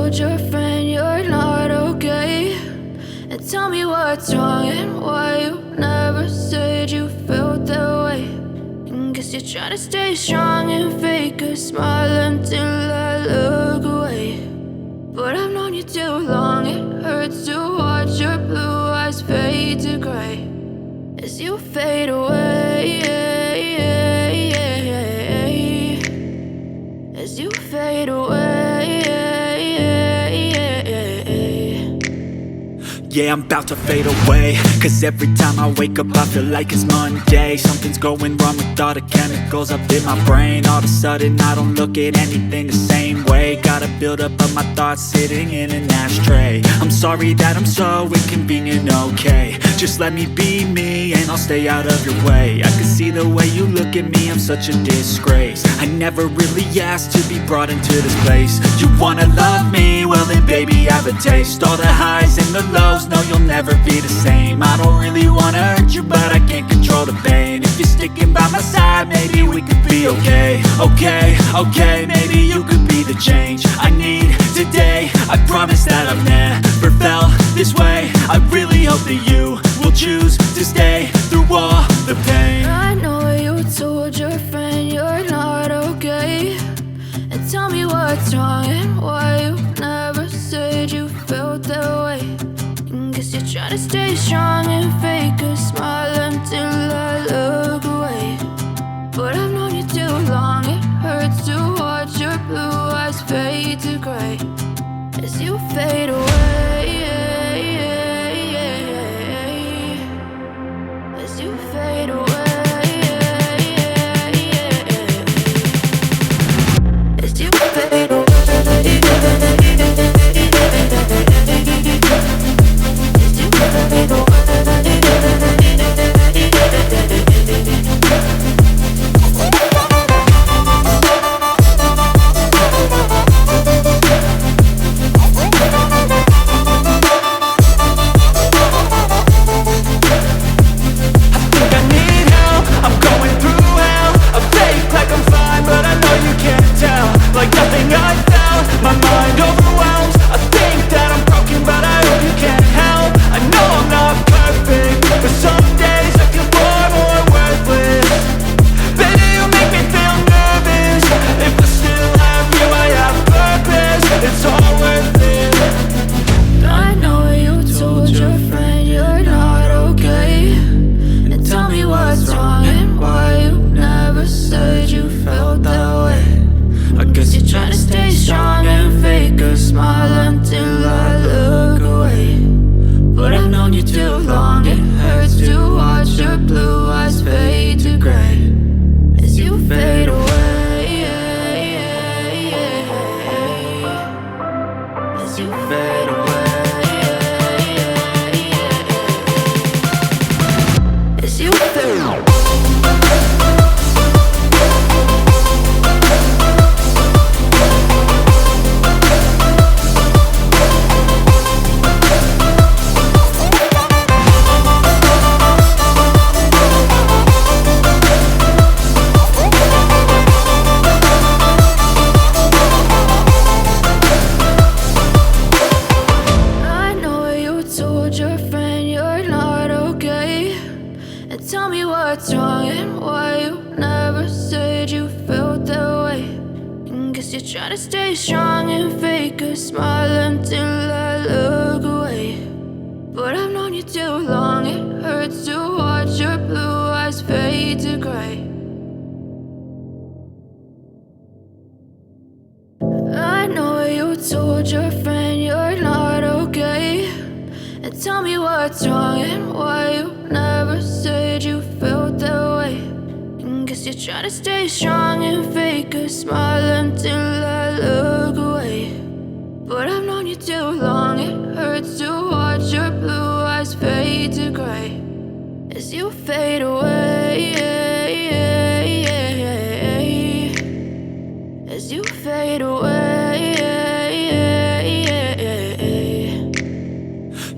told your friend you're not okay? And tell me what's wrong and why you never said you felt that way. And guess you're trying to stay strong and fake a smile until I look away. But I've known you too long, it hurts to watch your blue eyes fade to gray as you fade away, as you fade away. Yeah, I'm about to fade away, cause every time I wake up I feel like it's Monday. Something's going wrong with all the chemicals up in my brain. All of a sudden I don't look at anything the same way. Gotta build up of my thoughts sitting in an ashtray. I'm sorry that I'm so inconvenient, okay? Just let me be me and I'll stay out of your way. I can see the way you look at me, I'm such a disgrace. I never really asked to be brought into this place. You wanna love me? Well then baby, have a taste. All the highs and the lows, no, you'll never be the same. I don't really wanna hurt you, but I can't control the pain. If you're sticking by my side, maybe we could be okay. Okay, maybe you could be the change I need today. I promise that I've never felt this way. I really hope that you will choose to stay through all the pain. I know you told your friend you're not okay. And tell me what's wrong and why you never said you felt that way. Guess you're trying to stay strong and fake a smile until I look away. But I've known you too long, it hurts to watch your blue eyes fade to gray as you fade away, as you fade away, as you fade away.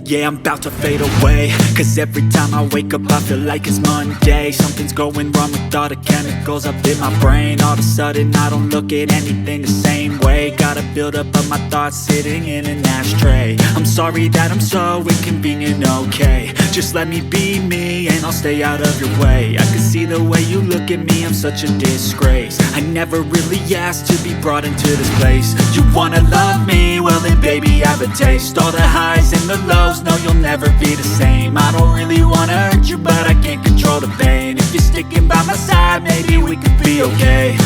Yeah, I'm about to fade away, cause every time I wake up I feel like it's Monday. Something's going wrong with all the chemicals up in my brain. All of a sudden I don't look at anything the same way. Gotta buildup of my thoughts sitting in an ashtray. I'm sorry that I'm so inconvenient, okay. Just let me be me and I'll stay out of your way. I can see the way you look at me, I'm such a disgrace. I never really asked to be brought into this place. You wanna love me? Well then baby, have a taste. All the highs and the lows, no you'll never be the same. I don't really wanna hurt you, but I can't control the pain. If you're sticking by my side, maybe we could be okay.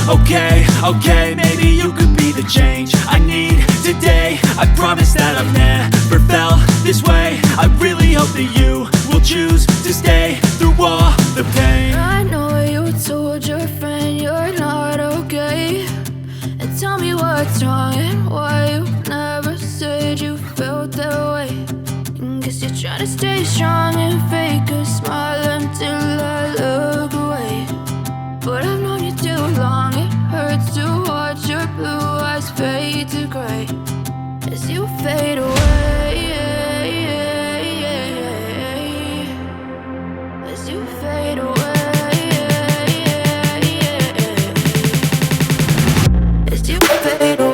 Okay, maybe you could be the change I need today. I promise that I've never felt this way. I really hope that you will choose to stay through all the pain. I know you told your friend you're not okay, and tell me what's wrong and why you never said you felt that way. Guess you're trying to stay strong and fake a smile until I look away. But I've known you too long, it hurts to watch your blue eyes fade to gray as you fade away. As you fade away. As you fade away.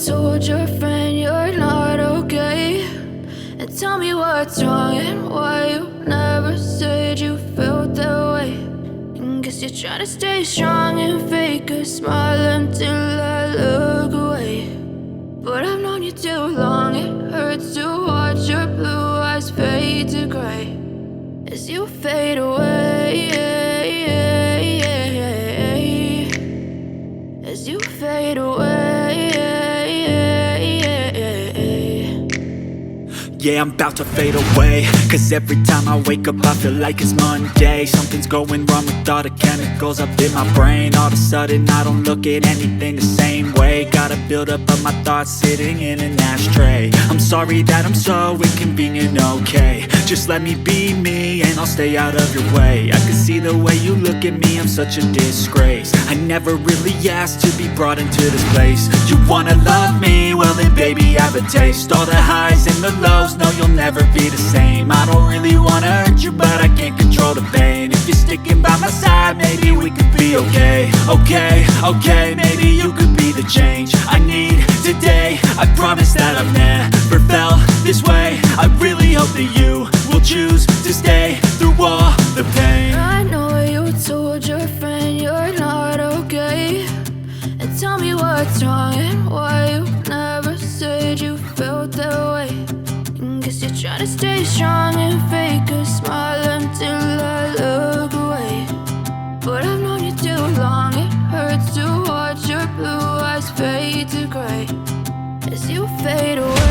told your friend you're not okay. And tell me what's wrong and why you never said you felt that way. And guess you're trying to stay strong and fake a smile until I look away. But I've known you too long, it hurts to watch your blue eyes fade to gray as you fade away, as you fade away. Yeah, I'm about to fade away, cause every time I wake up I feel like it's Monday. Something's going wrong with all the chemicals up in my brain. All of a sudden I don't look at anything the same way. Got a buildup of my thoughts sitting in an ashtray. I'm sorry that I'm so inconvenient, okay. Just let me be me and I'll stay out of your way. I can see the way you look at me, I'm such a disgrace. I never really asked to be brought into this place. You wanna love me? Well then baby have a taste. All the highs and the lows, no, you'll never be the same. I don't really wanna hurt you, but I can't control the pain. If you're sticking by my side, maybe we could be okay. Okay, maybe you could be the change I need today. I promise that I've never felt this way. I really hope that you will choose to stay through all the pain. I know you told your friend you're not okay. And tell me what's wrong and why you never said you felt that way. Guess you're trying to stay strong and fake a smile until I look away. But I've known you too long, it hurts to watch your blue eyes fade to gray as you fade away.